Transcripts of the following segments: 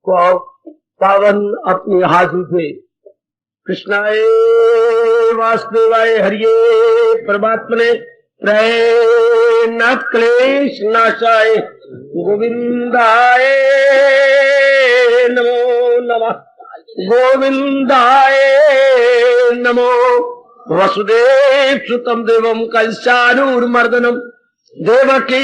पावन अपनी हाथ उठे। कृष्णाय वासुदेवाय हरिये परमात्मने न क्लेश नाशाय गोविंदाय नमो नमः। गोविंदाय नमो। वसुदेव सुतम देवम कंसानूरमर्दनम देवकी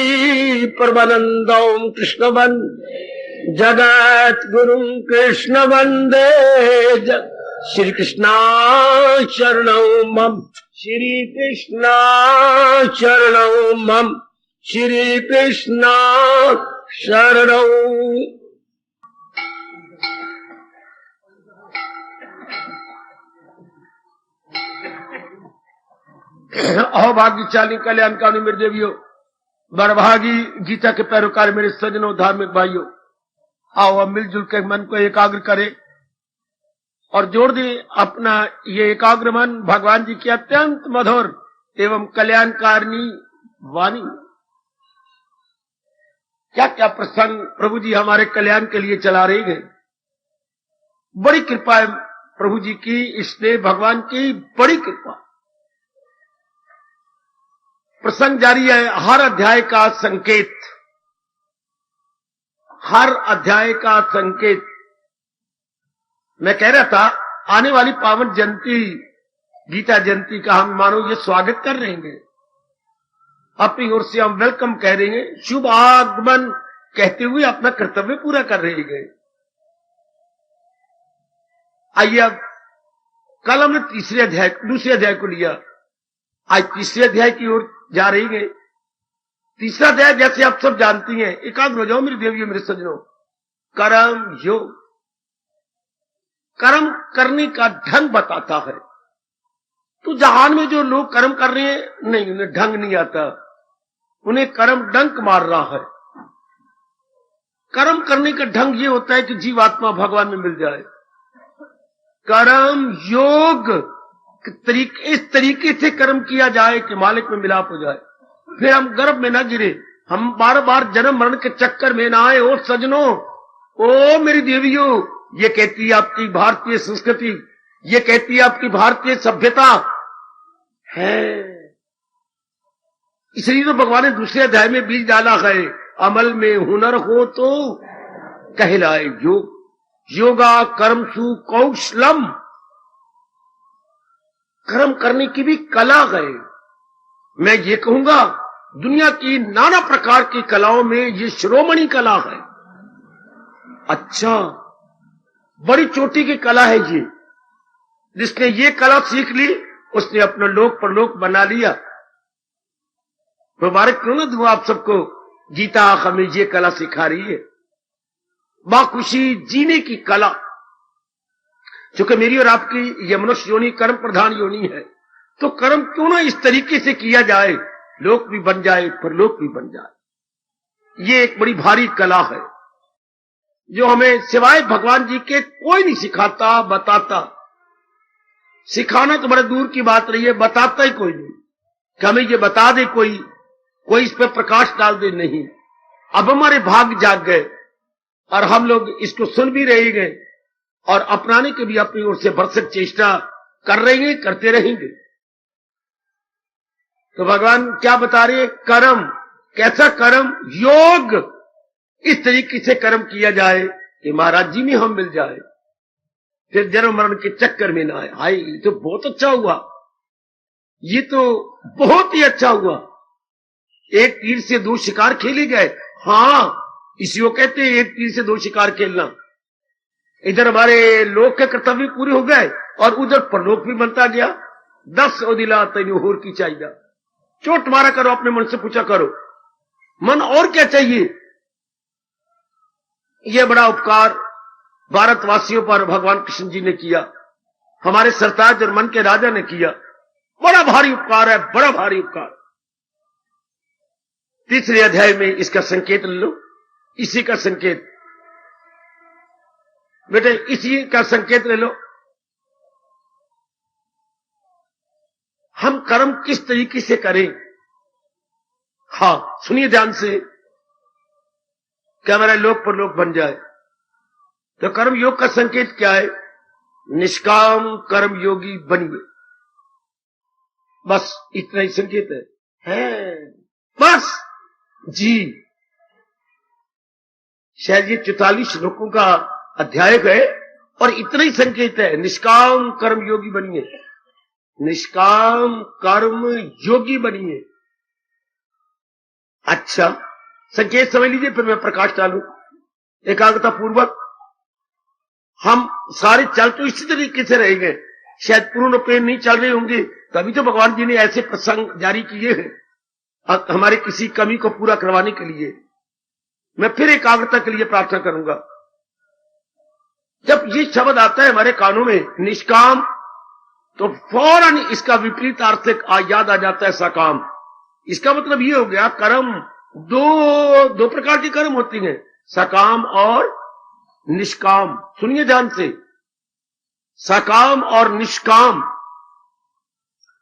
परमानंदम कृष्ण वंदे जगत गुरु कृष्ण वंदे श्री कृष्णा शरणौ मम। श्री कृष्णा शरणौ मम। श्री कृष्णा शरणौ। अहोभाग्यशाली कल्याणकारी मेरे देवियों, बरभागी गीता के पैरोकार मेरे सज्जनों, धार्मिक भाइयों, आओ अब मिलजुल के मन को एकाग्र करें और जोड़ दे अपना ये एकाग्र मन भगवान जी की अत्यंत मधुर एवं कल्याणकारिणी वाणी। क्या क्या प्रसंग प्रभु जी हमारे कल्याण के लिए चला रहे हैं। बड़ी कृपा है प्रभु जी की, इसने भगवान की बड़ी कृपा। प्रसंग जारी है। हर अध्याय का संकेत, हर अध्याय का संकेत। मैं कह रहा था आने वाली पावन जयंती, गीता जयंती का हम मानो ये स्वागत कर रहे हैं, अपनी ओर से हम वेलकम कह रहे हैं, शुभ आगमन कहते हुए अपना कर्तव्य पूरा कर रहे हैं। आइए अब कल हमने दूसरे अध्याय को लिया, आज तीसरे अध्याय की ओर जा रही है। तीसरा अध्याय जैसे आप सब जानती हैं, एकाग्र हो जाओ मेरी देवियों मेरे सज्जनों, कर्म योग। कर्म करने का ढंग बताता है। तो जहान में जो लोग कर्म कर रहे हैं, नहीं, उन्हें ढंग नहीं आता, उन्हें कर्म डंक मार रहा है। कर्म करने का ढंग ये होता है कि जीवात्मा भगवान में मिल जाए। कर्म योग इस तरीके से कर्म किया जाए कि मालिक में मिलाप हो जाए, फिर हम गर्भ में न गिरे, हम बार बार जन्म मरण के चक्कर में ना आए। ओ सजनों, ओ मेरी देवियों, ये कहती है आपकी भारतीय संस्कृति, ये कहती है आपकी भारतीय सभ्यता है। इसलिए तो भगवान ने दूसरे अध्याय में बीज डाला है, अमल में हुनर हो तो कहलाए योग। योगा कर्मसु कौशलम, कर्म करने की भी कला है। मैं ये कहूंगा दुनिया की नाना प्रकार की कलाओं में ये शिरोमणि कला है। अच्छा, बड़ी चोटी की कला है ये। जिसने ये कला सीख ली उसने अपना लोक परलोक बना लिया। मुबारक क्यों ना दूं आप सबको, गीता हमें ये कला सिखा रही है, बाखुशी जीने की कला। क्योंकि मेरी और आपकी ये मनुष्य योनि कर्म प्रधान योनि है, तो कर्म क्यों ना इस तरीके से किया जाए, लोक भी बन जाए परलोक भी बन जाए। ये एक बड़ी भारी कला है जो हमें सिवाय भगवान जी के कोई नहीं सिखाता बताता। सिखाना तो बड़े दूर की बात रही है, बताता ही कोई नहीं कि हमें ये बता दे, कोई इस पर प्रकाश डाल दे, नहीं। अब हमारे भाग जाग गए और हम लोग इसको सुन भी रहे हैं और अपनाने के भी अपनी ओर से भरसक चेष्टा कर रहे हैं, करते रहेंगे। तो भगवान क्या बता रहे हैं? कर्म, कैसा कर्म? योग। इस तरीके से कर्म किया जाए कि महाराज जी में हम मिल जाए, फिर जन्म मरण के चक्कर में ना आए। हाय, ये तो बहुत अच्छा हुआ, ये तो बहुत ही अच्छा हुआ। एक तीर से दो शिकार खेले गए। हाँ, इसी को कहते हैं एक तीर से दो शिकार खेलना। इधर हमारे लोक के कर्तव्य पूरे हो गए और उधर परलोक भी बनता गया। 10 ओदिला तेन होर की चाहिए। चोट मारा करो, अपने मन से पूछा करो, मन और क्या चाहिए? यह बड़ा उपकार भारतवासियों पर भगवान कृष्ण जी ने किया, हमारे सरताज और मन के राजा ने किया। बड़ा भारी उपकार है, बड़ा भारी उपकार। तीसरे अध्याय में इसका संकेत ले लो, इसी का संकेत बेटे, इसी का संकेत ले लो। हम कर्म किस तरीके से करें? हाँ, सुनिए ध्यान से, क्या हमारा लोक परलोक बन जाए। तो कर्म योग का संकेत क्या है? निष्काम कर्म योगी बनिए, बस इतना ही संकेत है बस जी। शायद ये 44 श्लोकों का अध्याय है और इतना ही संकेत है, निष्काम कर्म योगी बनिए, निष्काम कर्म योगी बनिए। अच्छा, संकेत समझ लीजिए, फिर मैं प्रकाश डालू। एकाग्रता पूर्वक हम सारे चल तो इसी तरीके से रहेंगे, शायद पूर्ण पेन नहीं चल रहे होंगे, तभी तो भगवान जी ने ऐसे प्रसंग जारी किए हैं हमारे किसी कमी को पूरा करवाने के लिए। मैं फिर एकाग्रता के लिए प्रार्थना करूंगा। जब ये शब्द आता है हमारे कानों में निष्काम, तो फौरन इसका विपरीत अर्थ याद आ जाता है सकाम। इसका मतलब ये हो गया कर्म दो प्रकार के कर्म होती हैं, सकाम और निष्काम। सुनिए ध्यान से, सकाम और निष्काम।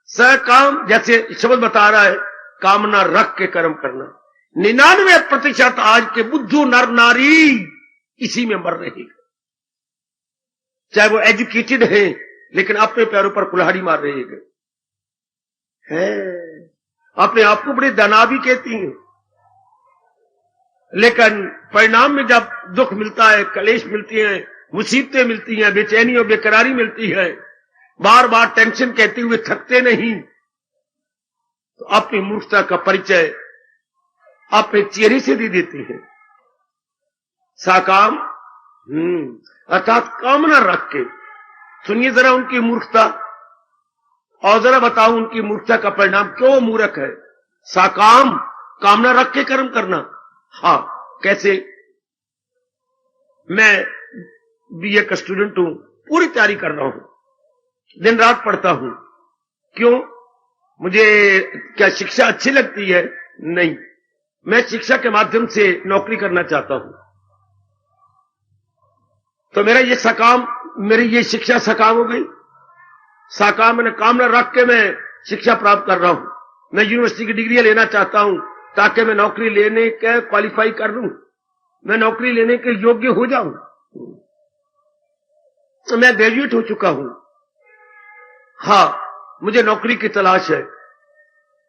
सकाम जैसे शब्द बता रहा है, कामना रख के कर्म करना। 99% आज के बुद्धू नर नारी इसी में मर रहे हैं, चाहे वो एजुकेटेड है लेकिन अपने पैरों पर कुल्हाड़ी मार रहे हैं, अपने आप को बड़े दानावी कहती हैं, लेकिन परिणाम में जब दुख मिलता है, कलेश मिलती है, मुसीबतें मिलती हैं, बेचैनी और बेकरारी मिलती है, बार बार टेंशन कहते हुए थकते नहीं, तो अपनी मूर्खता का परिचय अपने चेहरे से दे देते हैं। साकाम अर्थात कामना रख के। सुनिए जरा उनकी मूर्खता, और जरा बताओ उनकी मूर्खता का परिणाम क्यों मूर्ख है। साकाम कामना रख के कर्म करना। हाँ, कैसे? मैं बीए का स्टूडेंट हूं, पूरी तैयारी कर रहा हूं, दिन रात पढ़ता हूं। क्यों? मुझे क्या शिक्षा अच्छी लगती है? नहीं, मैं शिक्षा के माध्यम से नौकरी करना चाहता हूं। तो मेरा ये सकाम, मेरी ये शिक्षा सकाम हो गई। साकाम मैंने कामना रख के मैं शिक्षा प्राप्त कर रहा हूं। मैं यूनिवर्सिटी की डिग्री लेना चाहता हूं ताकि मैं नौकरी लेने के क्वालिफाई कर लूं, मैं नौकरी लेने के योग्य हो जाऊं। तो मैं ग्रेजुएट हो चुका हूं। हाँ, मुझे नौकरी की तलाश है।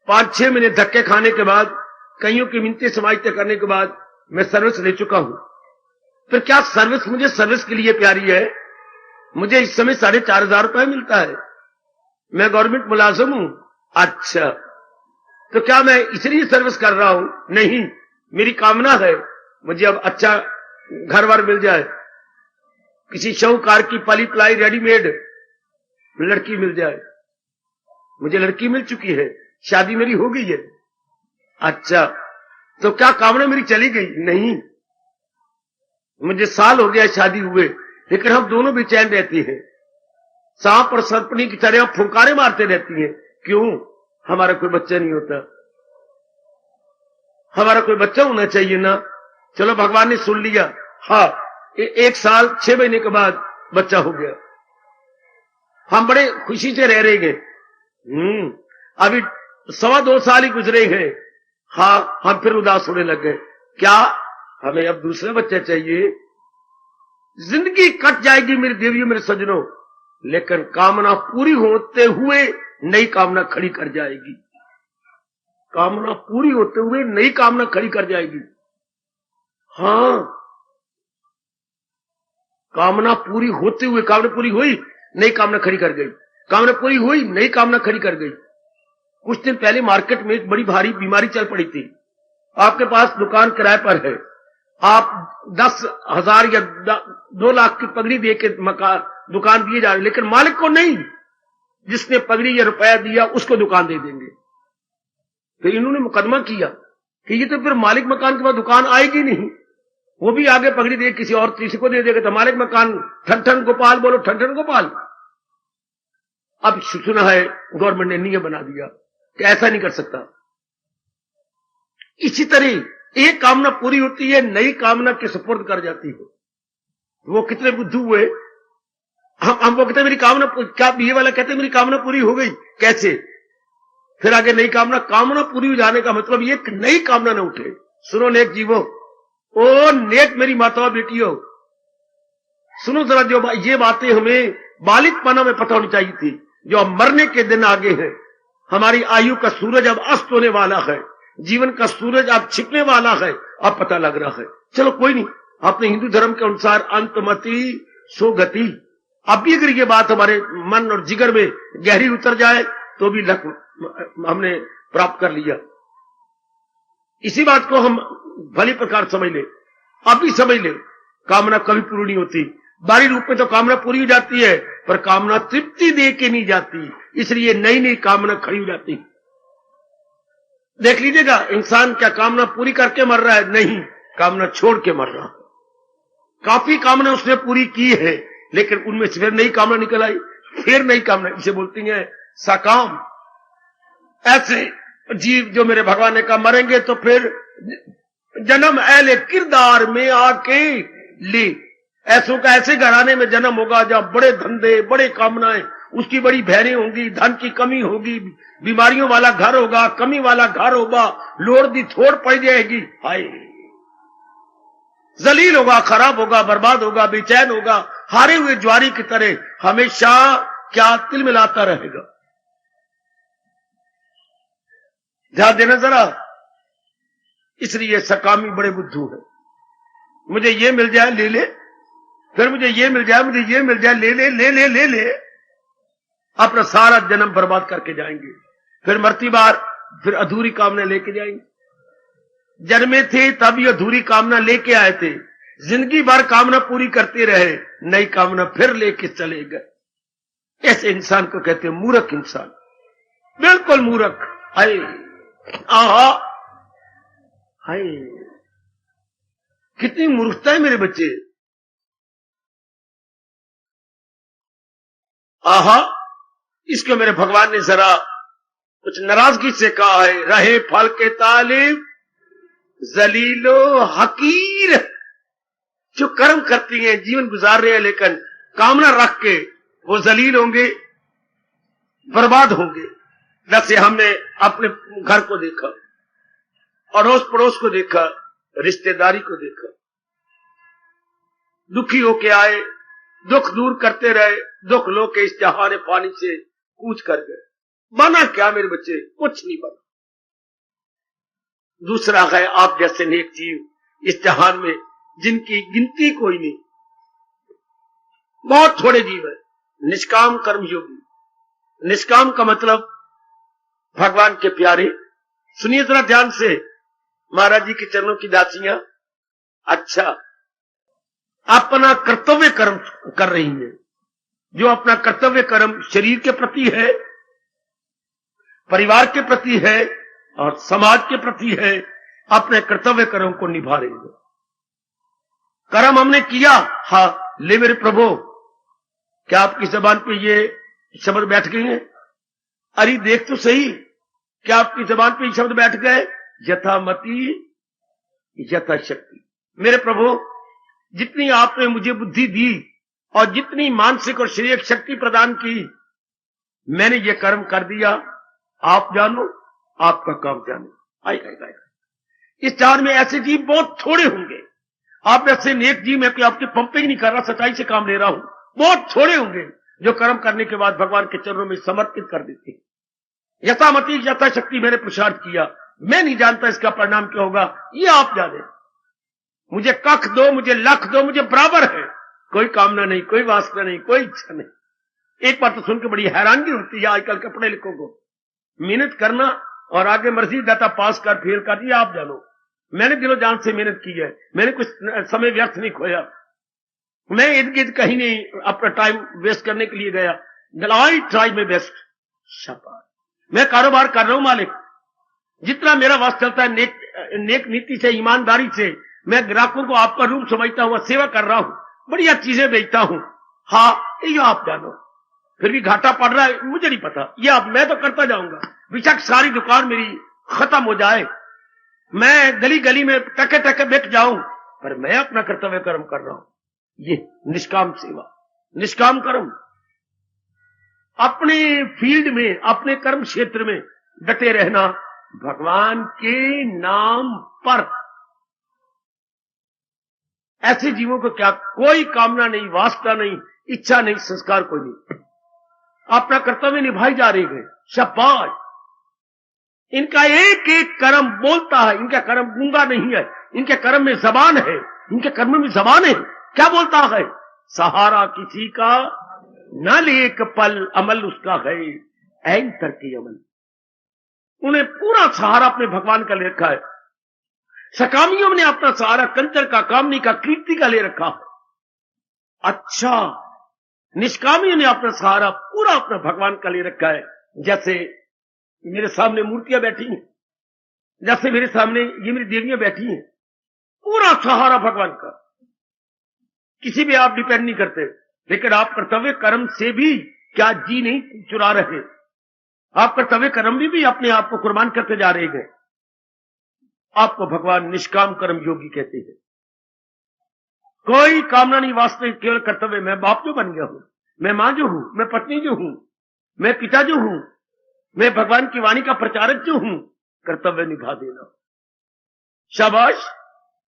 5-6 महीने धक्के खाने के बाद, कईयों की मिन्नतें समाजते करने के बाद मैं सर्विस ले चुका हूं। फिर क्या सर्विस मुझे सर्विस के लिए प्यारी है? मुझे इस समय 4,500 रुपए मिलता है, मैं गवर्नमेंट मुलाजिम हूं। अच्छा, तो क्या मैं इसलिए सर्विस कर रहा हूं? नहीं, मेरी कामना है मुझे अब अच्छा घर बार मिल जाए, किसी शाहूकार की पली पलाई रेडीमेड लड़की मिल जाए। मुझे लड़की मिल चुकी है, शादी मेरी हो गई है। अच्छा, तो क्या कामना मेरी चली गई? नहीं, मुझे साल हो गया शादी हुए, लेकिन हम दोनों बेचैन रहती हैं, सांप और सर्पनी की तरह फुंकारे मारते रहती हैं। क्यों? हमारा कोई बच्चा नहीं होता। हमारा कोई बच्चा होना चाहिए ना। चलो भगवान ने सुन लिया। हाँ, 1 साल 6 महीने के बाद बच्चा हो गया, हम बड़े खुशी से रह रहे हैं। अभी 2.25 साल ही गुजरे हैं। हाँ, हम फिर उदास होने लग गए। क्या? हमें अब दूसरा बच्चा चाहिए। जिंदगी कट जाएगी मेरी देवियों, मेरे सज्जनों, लेकिन कामना पूरी होते हुए नई कामना खड़ी कर जाएगी। कामना पूरी होते हुए नई कामना खड़ी कर जाएगी। हाँ, कामना पूरी होते हुए, कामना पूरी हुई, नई कामना खड़ी कर गई, कामना पूरी हुई, नई कामना खड़ी कर गई। कुछ दिन पहले मार्केट में एक बड़ी भारी बीमारी चल पड़ी थी। आपके पास दुकान किराए पर है, आप 10,000 या 2 लाख की पगड़ी दे के दुकान दिए जा रहे, लेकिन मालिक को नहीं, जिसने पगड़ी या रुपया दिया उसको दुकान दे देंगे। फिर इन्होंने मुकदमा किया कि ये तो फिर मालिक मकान के बाद दुकान आएगी नहीं, वो भी आगे पगड़ी दे किसी और तीसरे को दे देगा, तो मालिक मकान ठन ठन गोपाल बोलो, ठन ठन गोपाल। अब सुना है गवर्नमेंट ने नियम बना दिया कि ऐसा नहीं कर सकता। इसी तरह एक कामना पूरी होती है, नई कामना के सुपुर्द कर जाती है। वो कितने बुद्धू हुए। हम वो कहते मेरी कामना, क्या ये वाला कहते मेरी कामना पूरी हो गई, कैसे? फिर आगे नई कामना, कामना पूरी हो जाने का मतलब ये कि नई कामना न उठे। सुनो नेक जीवो, ओ नेक मेरी माताओं बेटियों, सुनो जरा, जो ये बातें हमें बालिकपना में पता होनी चाहिए थी। जो अब मरने के दिन आगे हैं, हमारी आयु का सूरज अब अस्त होने वाला है, जीवन का सूरज अब छिपने वाला है, अब पता लग रहा है। चलो कोई नहीं, अपने हिंदू धर्म के अनुसार अंतमति सोगति। अब भी अगर ये बात हमारे मन और जिगर में गहरी उतर जाए तो भी लक्ष्य हमने प्राप्त कर लिया। इसी बात को हम भली प्रकार समझ ले, अब भी समझ ले, कामना कभी पूरी नहीं होती। बाहरी रूप में तो कामना पूरी हो जाती है, पर कामना तृप्ति दे के नहीं जाती, इसलिए नई नई कामना खड़ी हो जाती। देख लीजिएगा, इंसान क्या कामना पूरी करके मर रहा है? नहीं, कामना छोड़ के मर रहा है। काफी कामना उसने पूरी की है, लेकिन उनमें से फिर नई कामना निकल आई, फिर नई कामना, इसे बोलती है सकाम। ऐसे जीव जो मेरे भगवान ने कहा मरेंगे तो फिर जन्म ऐले किरदार में आके ले। ऐसों का ऐसे घराने में जन्म होगा जहां बड़े धंधे, बड़े कामनाएं, उसकी बड़ी भैरें होंगी, धन की कमी होगी, बीमारियों वाला घर होगा, कमी वाला घर होगा, लोड़ दी थोड़ पड़ जाएगी। हाय, जलील होगा, खराब होगा, बर्बाद होगा, बेचैन होगा, हारे हुए ज्वारी की तरह हमेशा क्या तिल मिलाता रहेगा। ध्यान देना जरा। इसलिए सकामी बड़े बुद्धू है। मुझे ये मिल जाए ले ले, फिर मुझे ये मिल जाए, मुझे ये मिल जाए ले ले ले ले ले ले, अपना सारा जन्म बर्बाद करके जाएंगे। फिर मरती बार फिर अधूरी कामना लेके जाएंगे। जन्मे थे तब ये अधूरी कामना लेके आए थे, जिंदगी भर कामना पूरी करते रहे, नई कामना फिर लेके चले गए। ऐसे इंसान को कहते हैं मूर्ख इंसान, बिल्कुल मूर्ख। हाय आहा, हाय, कितनी मूर्खता है मेरे बच्चे। आहा, इसको मेरे भगवान ने जरा कुछ नाराजगी से कहा है, रहे फल के तालिब जलीलो हकीर। जो कर्म करती हैं, जीवन गुजार रहे हैं, लेकिन कामना रख के वो जलील होंगे, बर्बाद होंगे। जैसे हमने अपने घर को देखा, अड़ोस पड़ोस को देखा, रिश्तेदारी को देखा, दुखी होके आए, दुख दूर करते रहे, दुख लो के इस जहाने पानी से कूच कर गए। बना क्या मेरे बच्चे? कुछ नहीं बना। दूसरा है आप जैसे नेक जीव इस जहान में, जिनकी गिनती कोई नहीं, बहुत थोड़े जीव है। निष्काम कर्म योगी। निष्काम का मतलब भगवान के प्यारे। सुनिए जरा ध्यान से, महाराज जी के चरणों की दासियां, अच्छा, अपना कर्तव्य कर्म कर रही है। जो अपना कर्तव्य कर्म शरीर के प्रति है, परिवार के प्रति है और समाज के प्रति है, अपने कर्तव्य कर्म को निभा रही है। कर्म हमने किया, हाँ, ले मेरे प्रभु, क्या आपकी जबान पे ये शब्द बैठ गए हैं? अरे देख तो सही, क्या आपकी जबान पे ये शब्द बैठ गए? यथामति यथाशक्ति। मेरे प्रभु, जितनी आपने मुझे बुद्धि दी और जितनी मानसिक और शारीरिक शक्ति प्रदान की, मैंने ये कर्म कर दिया। आप जानो, आपका काम जानो। आई आई आई, इस जहान में ऐसे जीव बहुत थोड़े होंगे। आप ऐसे नेक जीव में कि आपकी पंपिंग नहीं कर रहा, सच्चाई से काम ले रहा हूं, बहुत थोड़े होंगे जो कर्म करने के बाद भगवान के चरणों में समर्पित कर देते। यथामति यथाशक्ति मैंने पुरुषार्थ किया, मैं नहीं जानता इसका परिणाम क्या होगा, ये आप जाने। मुझे कख दो, मुझे लख दो, मुझे बराबर है, कोई कामना नहीं, कोई वासना नहीं, कोई इच्छा नहीं। एक बार तो सुन के बड़ी हैरानगी होती है आजकल के पढ़े लिखों को, मेहनत करना और आगे मर्जी दाता पास कर फेल कर, ये आप जानो। मैंने दिलो जान से मेहनत की है, मैंने कुछ समय व्यर्थ नहीं खोया, मैं इर्द गिर्द कहीं नहीं अपना टाइम वेस्ट करने के लिए गया। I try my best. शाबाश, मैं कारोबार कर रहा हूं मालिक, जितना मेरा वास चलता है नेक नीति से, ईमानदारी से, मैं ग्राहकों को आपका रूप समझता हूं, सेवा कर रहा हूं, बढ़िया चीजें बेचता हूं। हाँ, ये आप जानो, फिर भी घाटा पड़ रहा है, मुझे नहीं पता, ये आप, मैं तो करता जाऊंगा, बेशक सारी दुकान मेरी खत्म हो जाए, मैं गली गली में टके टके बिक जाऊं, पर मैं अपना कर्तव्य कर्म कर रहा हूं। ये निष्काम सेवा, निष्काम कर्म। अपने फील्ड में, अपने कर्म क्षेत्र में डटे रहना, भगवान के नाम पर। ऐसे जीवों को क्या कोई कामना नहीं, वासना नहीं, इच्छा नहीं, संस्कार कोई नहीं, अपना कर्तव्य निभाई जा रही है। शाबाश। इनका एक एक कर्म बोलता है, इनका कर्म गूंगा नहीं है, इनके कर्म में जबान है, इनके कर्म में जबान है। क्या बोलता है? सहारा किसी का न लेक पल, अमल उसका है ऐन तरकी अमल। उन्हें पूरा सहारा अपने भगवान का ले रखा है। सकामियों ने अपना सहारा कंचर का, कामनी का, कीर्ति का ले रखा है। अच्छा, निष्कामियों ने अपना सहारा पूरा अपना भगवान का ले रखा है। जैसे मेरे सामने मूर्तियां बैठी हैं, जैसे मेरे सामने ये मेरी देवियां बैठी हैं, पूरा सहारा भगवान का। किसी भी आप डिपेंड नहीं करते, लेकिन आप कर्तव्य कर्म से भी क्या जी नहीं चुरा रहे, आप कर्तव्य कर्म भी अपने आप को कुर्बान करते जा रहे हैं। आपको भगवान निष्काम कर्म योगी कहते हैं। कोई कामना नहीं, वास्तविक केवल कर्तव्य। मैं बाप जो बन गया हूं, मैं मां जो हूं, मैं पत्नी जो हूं, मैं पिता जो हूं, मैं भगवान की वाणी का प्रचारक जो हूं, कर्तव्य निभा देना। शाबाश।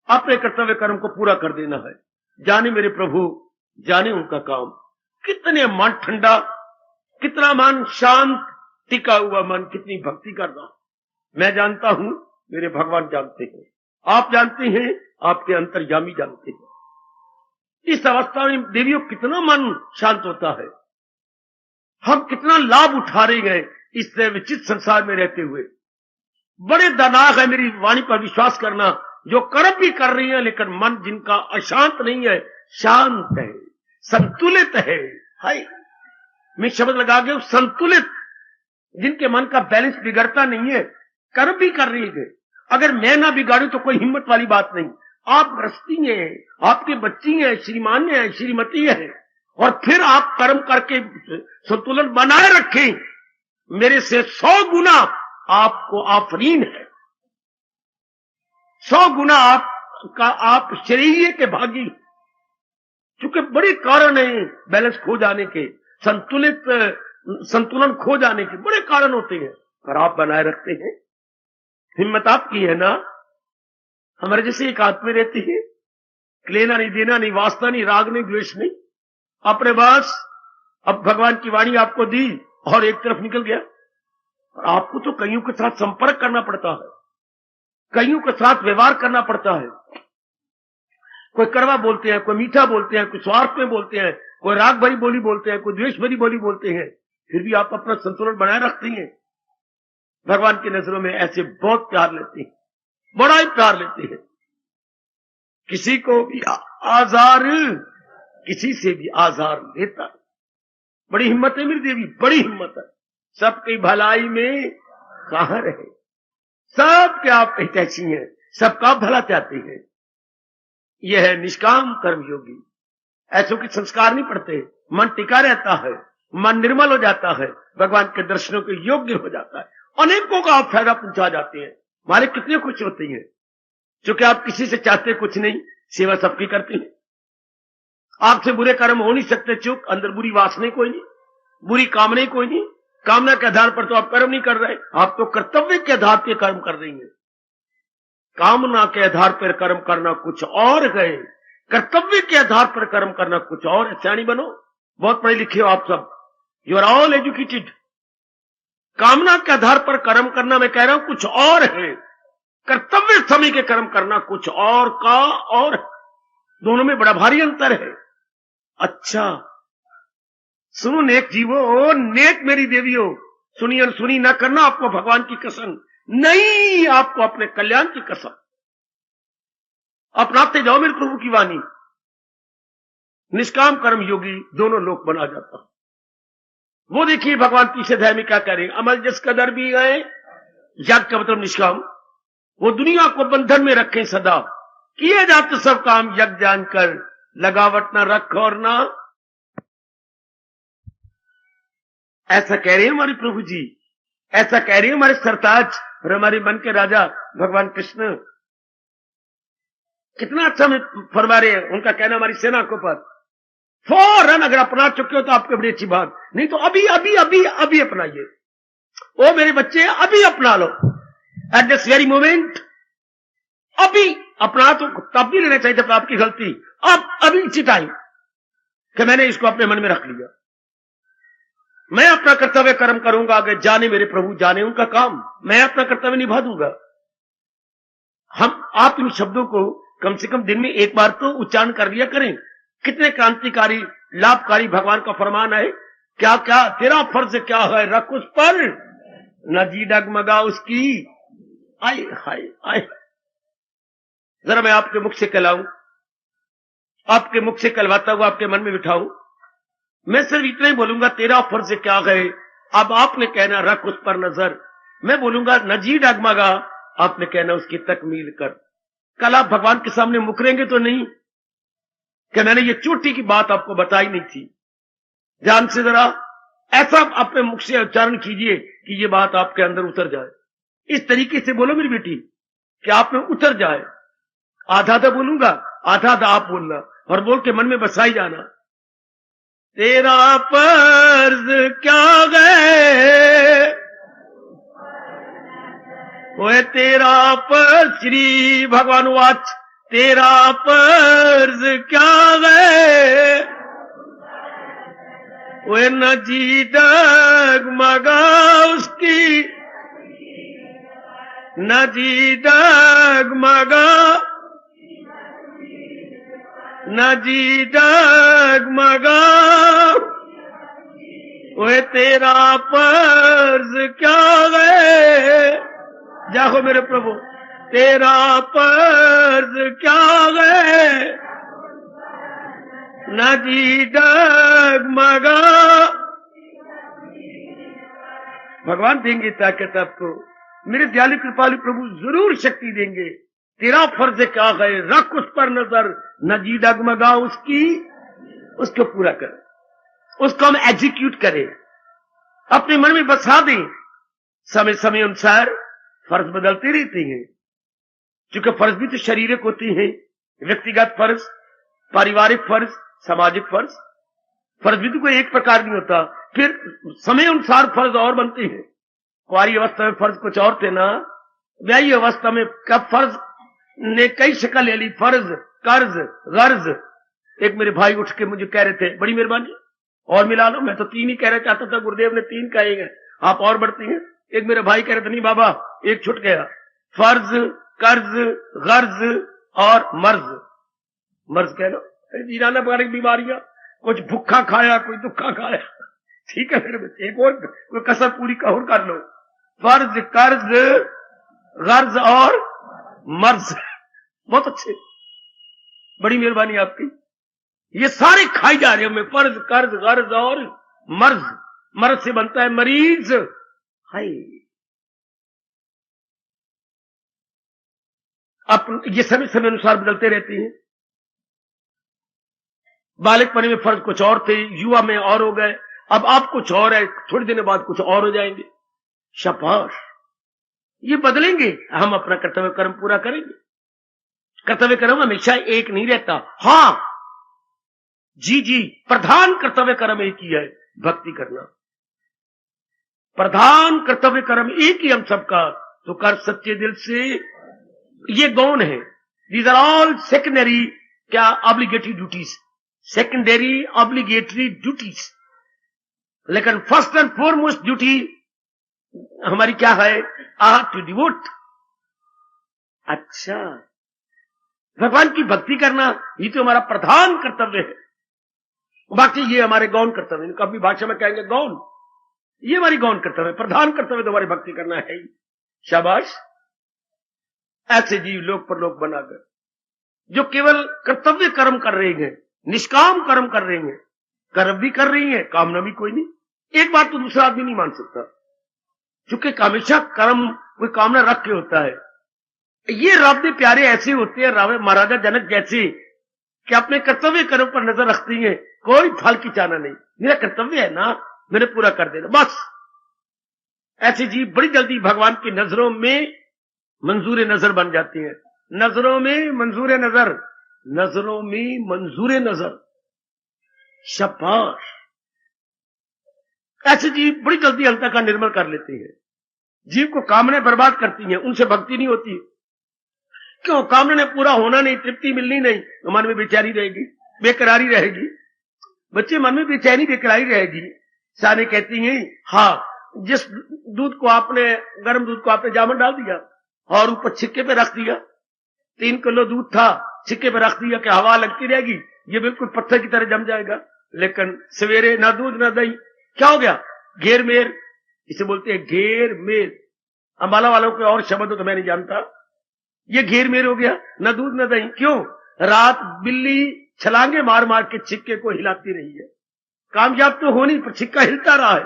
अपने कर्तव्य कर्म को पूरा कर देना है। जाने मेरे प्रभु, जाने उनका काम। कितने मन ठंडा, कितना मन शांत, टिका हुआ मन, कितनी भक्ति करना। मैं जानता हूं, मेरे भगवान जानते हैं, आप जानते हैं, आपके अंतर्यामी जानते हैं। इस अवस्था में देवियों कितना मन शांत होता है। हम कितना लाभ उठा रहे हैं इस विचित्र संसार में रहते हुए। बड़े दानाग है मेरी वाणी पर विश्वास करना, जो कर्म भी कर रही है लेकिन मन जिनका अशांत नहीं है, शांत है, संतुलित है। हाय, मैं शब्द लगा के संतुलित, जिनके मन का बैलेंस बिगड़ता नहीं है, कर्म भी कर रही है। अगर मैं ना बिगाड़ू तो कोई हिम्मत वाली बात नहीं। आप गृहस्थी हैं, आपके बच्ची हैं, श्रीमान है, श्रीमती है, और फिर आप कर्म करके संतुलन बनाए रखें, मेरे से 100 गुना आपको आफरीन है। 100 गुना आपका, आप श्रेय के भागी। क्योंकि बड़े कारण हैं बैलेंस खो जाने के, संतुलन खो जाने के बड़े कारण होते हैं, पर आप बनाए रखते हैं। हिम्मत आपकी है ना। हमारे जैसे एक आत्मा रहती है, लेना नहीं, देना नहीं, वास्ता नहीं, राग नहीं, द्वेष नहीं, अपने पास। अब भगवान की वाणी आपको दी और एक तरफ निकल गया। आपको तो कईयों के साथ संपर्क करना पड़ता है, कईयों के साथ व्यवहार करना पड़ता है। कोई कड़वा बोलते हैं, कोई मीठा बोलते हैं, कोई स्वार्थ में बोलते हैं, कोई राग भरी बोली बोलते हैं, कोई द्वेष भरी बोली बोलते हैं, फिर भी आप अपना संतुलन बनाए रखते हैं। भगवान की नजरों में ऐसे बहुत प्यार लेते हैं, बड़ा ही प्यार लेते हैं। किसी को भी आजार, किसी से भी आजार लेता है। बड़ी हिम्मत है मेरी देवी, बड़ी हिम्मत है। सबकी भलाई में कहां रहे, सबके आप हितैषी हैं, सबका भला चाहते हैं। यह है निष्काम कर्म योगी। ऐसों के संस्कार नहीं पड़ते, मन टिका रहता है, मन निर्मल हो जाता है, भगवान के दर्शनों के योग्य हो जाता है। अनेकों का आप फायदा पहुंचा जाते हैं। मालिक कितने खुश होते हैं, क्योंकि आप किसी से चाहते कुछ नहीं, सेवा सबकी करते हैं। आपसे बुरे कर्म हो नहीं सकते, चुप, अंदर बुरी वासना कोई नहीं, बुरी कामना कोई नहीं। कामना के आधार पर तो आप कर्म नहीं कर रहे, आप तो कर्तव्य के आधार पर कर्म कर रही हैं। कामना के आधार पर कर्म करना कुछ और है, कर्तव्य के आधार पर कर्म करना कुछ और है। सियाणी बनो, बहुत पढ़े लिखे हो आप सब, यू आर ऑल एजुकेटेड। कामना के आधार पर कर्म करना, मैं कह रहा हूं, कुछ और है। कर्तव्य समय के कर्म करना कुछ और का और, दोनों में बड़ा भारी अंतर है। अच्छा सुनो नेक जीवो, नेक मेरी देवियों, सुनी अनसुनी ना करना, आपको भगवान की कसम नहीं, आपको अपने कल्याण की कसम। अपनाते जाओ मेरे प्रभु की वाणी। निष्काम कर्म योगी दोनों लोक बना जाता। वो देखिए भगवान तीसरे अध्याय में क्या करेंगे। अमल जिस कदर भी गए, याग का मतलब निष्काम, वो दुनिया को बंधन में रखें सदा, किए जाते सब काम यज्ञ जानकर, लगावट ना रख और ना। ऐसा कह रहे हैं हमारे प्रभु जी, ऐसा कह रहे हैं हमारे सरताज और हमारे मन के राजा भगवान कृष्ण। कितना अच्छा में फरमा रहे हैं, उनका कहना हमारी सेना के ऊपर। फौरन अगर अपना चुके हो तो आपके बड़ी अच्छी बात, नहीं तो अभी अभी अभी अभी अपनाइए। ओ मेरे बच्चे, अभी अपना लो, एट दिस वेरी मोमेंट, अभी अपना तो तब भी लेना चाहिए जब आपकी गलती, अब अभी इसी टाइम कि मैंने इसको अपने मन में रख लिया, मैं अपना कर्तव्य कर्म करूंगा, आगे जाने मेरे प्रभु जाने उनका काम, मैं अपना कर्तव्य निभा दूंगा। आप इन शब्दों को कम से कम दिन में एक बार तो उच्चारण कर लिया करें। कितने क्रांतिकारी लाभकारी भगवान का फरमान है, क्या क्या तेरा फर्ज क्या है रख उस पर, न जी डगमगा उसकी। आए हाय आए, जरा मैं आपके मुख से कहलाऊं, आपके मुख से कहलवाता हुआ आपके मन में बिठाऊं। मैं सिर्फ इतना ही बोलूंगा, तेरा फर्ज क्या है, अब आपने कहना रख उस पर नजर। मैं बोलूंगा न जी डगमगा, आपने कहना उसकी तकमील कर। कल आप भगवान के सामने मुकरेंगे तो नहीं कि मैंने ये चोटी की बात आपको बताई नहीं थी। ध्यान से जरा ऐसा अपने मुख से उच्चारण कीजिए कि ये बात आपके अंदर उतर जाए। इस तरीके से बोलो मेरी बेटी कि आप में उतर जाए। आधा आधा बोलूंगा, आधा आधा आप बोलना, और बोल के मन में बसाई जाना। तेरा फर्ज क्या है, वो तेरा पर श्री भगवान वाच, तेरा फर्ज क्या है, वो न जी डगमगा उसकी, न जी डगमगा, न जी डगमगा, वो तेरा फर्ज क्या है, जाओ मेरे प्रभु, तेरा फर्ज क्या है, न जी डगमगा। भगवान देंगे ताकत आपको, मेरे दयालु कृपालु प्रभु जरूर शक्ति देंगे। तेरा फर्ज क्या है रख उस पर नजर, न जी डगमगा उसकी, उसको पूरा कर, उसको हम एग्जीक्यूट करें, अपने मन में बसा दें। समय समय अनुसार फर्ज बदलते रहते हैं, क्योंकि फर्ज भी तो शारीरिक होती हैं, व्यक्तिगत फर्ज, पारिवारिक फर्ज, सामाजिक फर्ज। फर्ज भी तो कोई एक प्रकार नहीं होता, फिर समय अनुसार फर्ज और बनते हैं। कुआरी अवस्था में फर्ज कुछ और थे ना, व्याही अवस्था में कब फर्ज ने कई शक्ल ले ली, फर्ज, कर्ज, गर्ज। एक मेरे भाई उठ के मुझे कह रहे थे, बड़ी मेहरबानी और मिला लो, मैं तो 3 ही कहना चाहता था, गुरुदेव ने 3 कहे हैं, आप और बढ़ती हैं। एक मेरे भाई कह रहे थे, नहीं बाबा एक छुट गया, फर्ज, कर्ज, गर्ज और मर्ज। मर्ज कह लो, जीराना प्रकार की बीमारियां, कुछ भूखा खाया, कोई दुखा खाया, ठीक है मेरे बच्चे, एक और कोई कसर पूरी और कर लो। फर्ज, कर्ज, गर्ज और मर्ज, बहुत अच्छे, बड़ी मेहरबानी आपकी। ये सारे खाई जा रहे हैं मैं, फर्ज, कर्ज, गर्ज और मर्ज। मर्ज से बनता है मरीज। हाय, अब ये समय समय अनुसार बदलते रहती हैं। बालकपन में फर्ज कुछ और थे, युवा में और हो गए, अब आप कुछ और है, थोड़ी देर बाद कुछ और हो जाएंगे। शाबाश, ये बदलेंगे, हम अपना कर्तव्य कर्म पूरा करेंगे। कर्तव्य कर्म हमेशा एक नहीं रहता। हां जी जी, प्रधान कर्तव्य कर्म एक ही है, भक्ति करना। प्रधान कर्तव्य कर्म एक ही हम सबका, तो कर सच्चे दिल से। ये गौण है, दीज आर ऑल सेकेंडरी क्या obligatory duties, secondary obligatory duties. लेकिन फर्स्ट एंड फॉरमोस्ट ड्यूटी हमारी क्या है, आर टू डिवोट। अच्छा, भगवान की भक्ति करना ये तो हमारा प्रधान कर्तव्य है, बाकी ये हमारे गौण कर्तव्य, कभी भाषा में कहेंगे गौण, ये हमारी गौण कर्तव्य। प्रधान कर्तव्य तो हमारी भक्ति करना है ही। शाबाश, ऐसे जीव लोक परलोक बनाकर जो केवल कर्तव्य कर्म कर रहे हैं, निष्काम कर्म कर रहे हैं, कर्म भी कर रही है, कामना भी कोई नहीं। एक बात तो दूसरा आदमी नहीं मान सकता, क्योंकि हमेशा कर्म कोई कामना रख के होता है। ये रब दे प्यारे ऐसे होते हैं, रावे महाराजा जनक जैसे, कि अपने कर्तव्य कर्म पर नजर रखती हैं, कोई फल की चाहना नहीं, मेरा कर्तव्य है ना, मैंने पूरा कर देना बस। ऐसे जीव बड़ी जल्दी भगवान की नजरों में मंजूर नजर बन जाती हैं। नजरों में मंजूर नजर, नजरों में मंजूर नजर। शाबाश, ऐसे जीव बड़ी जल्दी अंतर का निर्मल कर लेते हैं। जीव को कामने बर्बाद करती हैं, उनसे भक्ति नहीं होती। क्यों? कामना ने पूरा होना नहीं, तृप्ति मिलनी नहीं, तो मन में बेचैनी रहेगी, बेकरारी रहेगी। बच्चे मन में बेचैनी बेकरारी रहेगी। साने कहती हैं, हाँ, जिस दूध को आपने, गर्म दूध को आपने जामन डाल दिया और ऊपर छिक्के पे रख दिया, 3 किलो दूध था, छिक्के पे रख दिया कि हवा लगती रहेगी, ये बिल्कुल पत्थर की तरह जम जाएगा। लेकिन सवेरे ना दूध ना दही, क्या हो गया? घेर मेर, इसे बोलते हैं घेर मेर। अंबाला वालों के और शब्द हो तो मैं नहीं जानता, ये घेर मेर हो गया, ना दूध ना दही। क्यों? रात बिल्ली छलांगे मार मार के छिक्के को हिलाती रही है। कामयाब तो होनी, पर छिक्का हिलता रहा है।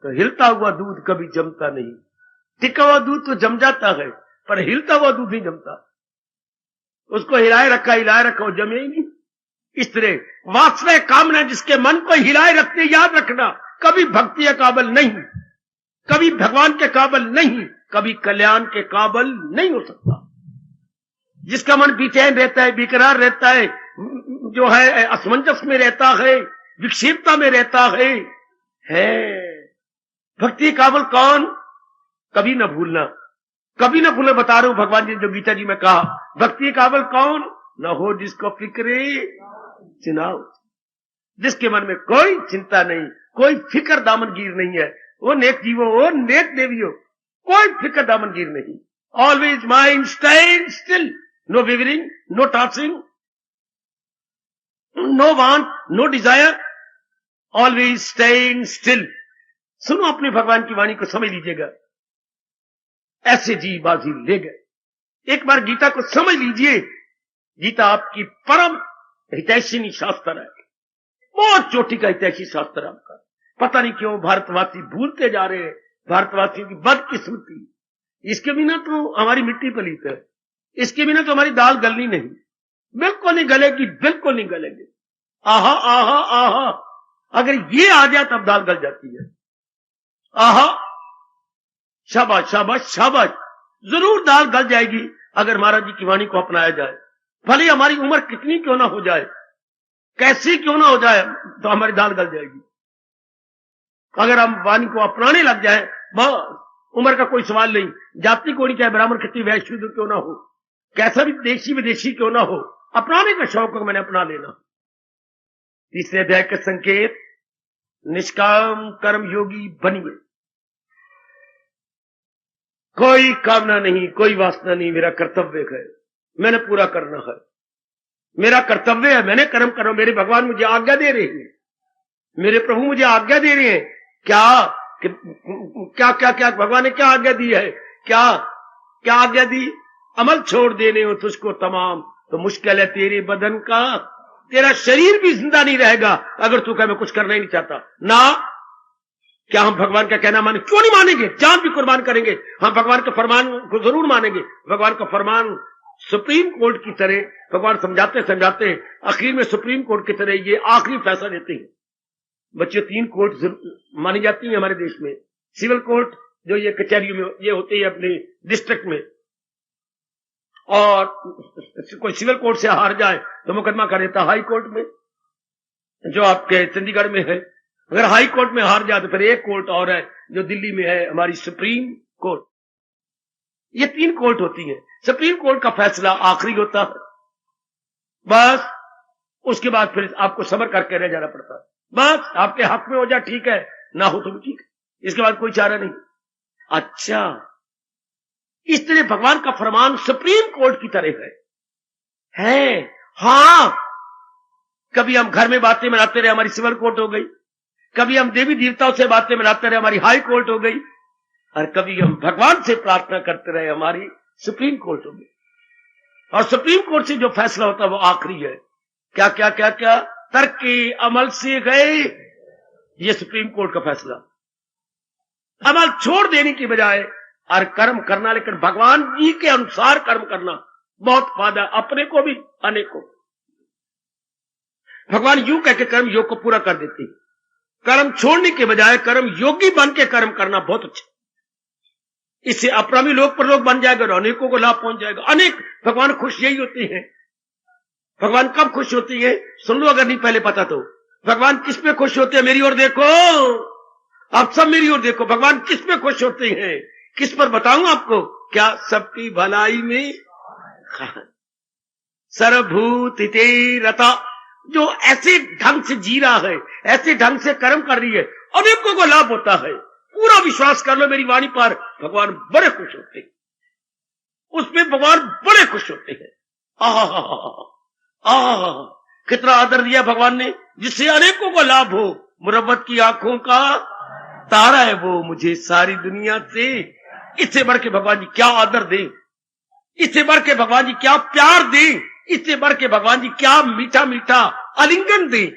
तो हिलता हुआ दूध कभी जमता नहीं। टिका हुआ दूध तो जम जाता है, पर हिलता हुआ दूध नहीं जमता। उसको हिलाए रखा वो जमे ही नहीं। इस तरह वासना कामना जिसके मन को हिलाए रखते, याद रखना, कभी भक्ति के काबिल नहीं, कभी भगवान के काबिल नहीं, कभी कल्याण के काबिल नहीं हो सकता। जिसका मन बेचैन रहता है, बेकरार रहता है, जो है असमंजस में रहता है, विक्षिप्तता में रहता है भक्ति काबिल कौन? कभी न भूलना, कभी न भूलना। बता रहा हूं, भगवान जी जो गीता जी में कहा, भक्ति काबिल कौन? न हो जिसको फिक्रे चुनाव, जिसके मन में कोई चिंता नहीं, कोई फिक्र दामनगीर नहीं है। वो नेक जीवो, वो नेक देवियो, कोई फिक्र दामनगीर नहीं। Always mind stand still, no wavering, no tossing, no want, no desire, always stand still. सुनो अपने भगवान की वाणी को, समझ लीजिएगा। ऐसे जी बाजी ले गए। एक बार गीता को समझ लीजिए। गीता आपकी परम हितैषिणी शास्त्र है, बहुत चोटी का हितैषी शास्त्र आपका। पता नहीं क्यों भारतवासी भूलते जा रहे हैं, भारतवासियों की बदकिस्मती। इसके बिना तो हमारी मिट्टी पलीत है, इसके बिना तो हमारी दाल गलनी नहीं, बिल्कुल नहीं गलेगी, बिल्कुल नहीं गलेगी। आहा आहा आहा, अगर ये आ जाए तब दाल गल जाती है। आहा, शाबाश शाबाश शाबाश, जरूर दाल गल जाएगी अगर महाराज जी की वाणी को अपनाया जाए। भले हमारी उम्र कितनी क्यों ना हो जाए, कैसी क्यों ना हो जाए, तो हमारी दाल गल जाएगी। अगर हम वाणी को अपनाने लग जाए, बस उम्र का कोई सवाल नहीं। जाति कोई चाहे ब्राह्मण कितनी वैश्य क्यों ना हो, कैसा भी देशी विदेशी क्यों ना हो, अपनाने का शौक को मैंने अपना लेना। तीसरे अध्याय के संकेत, निष्काम कर्म योगी बनिए। कोई कामना नहीं, कोई वासना नहीं, मेरा कर्तव्य है, मैंने पूरा करना है, मेरा कर्तव्य है, मैंने कर्म करना। मेरे भगवान मुझे आज्ञा दे रहे हैं, मेरे प्रभु मुझे आज्ञा दे रहे हैं। क्या क्या क्या भगवान ने क्या आज्ञा दी है? क्या क्या आज्ञा दी? अमल छोड़ देने हो तुझको तमाम, तो मुश्किल है तेरे बदन का, तेरा शरीर भी जिंदा नहीं रहेगा अगर तू कहे मैं कुछ करना ही नहीं चाहता ना। क्या हम भगवान का कहना माने? क्यों नहीं मानेंगे, जान भी कुर्बान करेंगे। हम भगवान के फरमान को जरूर मानेंगे। भगवान का फरमान सुप्रीम कोर्ट की तरह, भगवान समझाते समझाते आखिर में सुप्रीम कोर्ट की तरह ये आखिरी फैसला देते हैं। बच्चे 3 कोर्ट मानी जाती है हमारे देश में। सिविल कोर्ट जो ये कचहरियों में ये होती है अपने डिस्ट्रिक्ट में, और कोई सिविल कोर्ट से हार जाए तो मुकदमा कर देता हाई कोर्ट में, जो आपके चंडीगढ़ में है। अगर हाई कोर्ट में हार जाए तो फिर एक कोर्ट और है जो दिल्ली में है, हमारी सुप्रीम कोर्ट। ये 3 कोर्ट होती है। सुप्रीम कोर्ट का फैसला आखिरी होता है, बस उसके बाद फिर आपको सब्र करके रह जाना पड़ता है। बस आपके हक में हो जाए ठीक है, ना हो तो भी ठीक है, इसके बाद कोई चारा नहीं। अच्छा, इस तरह भगवान का फरमान सुप्रीम कोर्ट की तरह है। हाँ, कभी हम घर में बातें मनाते रहे, हमारी सिविल कोर्ट हो गई। कभी हम देवी देवताओं से बातें मनाते रहे, हमारी हाई कोर्ट हो गई। और कभी हम भगवान से प्रार्थना करते रहे, हमारी सुप्रीम कोर्ट हो गई। और सुप्रीम कोर्ट से जो फैसला होता है वो आखिरी है। क्या क्या क्या क्या? तर्क के अमल से गए, ये सुप्रीम कोर्ट का फैसला। अमल छोड़ देने की बजाय और कर्म करना, लेकिन भगवान जी के अनुसार कर्म करना, बहुत फायदा अपने को भी अनेकों। भगवान यूं कहकर कर्म योग को पूरा कर देते हैं। कर्म छोड़ने के बजाय कर्म योगी बन के कर्म करना बहुत अच्छा। इससे अपना भी लोग पर लोग बन जाएगा और अनेकों को लाभ पहुंच जाएगा। अनेक भगवान खुश यही होती है। भगवान कब खुश होती है सुन लो, अगर नहीं पहले पता तो। भगवान किस पे खुश होते हैं? मेरी ओर देखो, आप सब मेरी ओर देखो। भगवान किस पे खुश होते हैं? किस पर बताऊं आपको? क्या सबकी भलाई में सर्वभूत हिते रता, जो ऐसे ढंग से जी रहा है, ऐसे ढंग से कर्म कर रही है, अनेकों को लाभ होता है। पूरा विश्वास कर लो मेरी वाणी पर, भगवान बड़े खुश होते हैं, उसमें भगवान बड़े खुश होते हैं। कितना आदर दिया भगवान ने, जिससे अनेकों को लाभ हो। मुरब्बत की आंखों का तारा है वो मुझे सारी दुनिया से। इससे बढ़ के भगवान जी क्या आदर दें, इससे बढ़ के भगवान जी क्या प्यार दें, इससे बढ़ के भगवान जी क्या मीठा मीठा आलिंगन दें।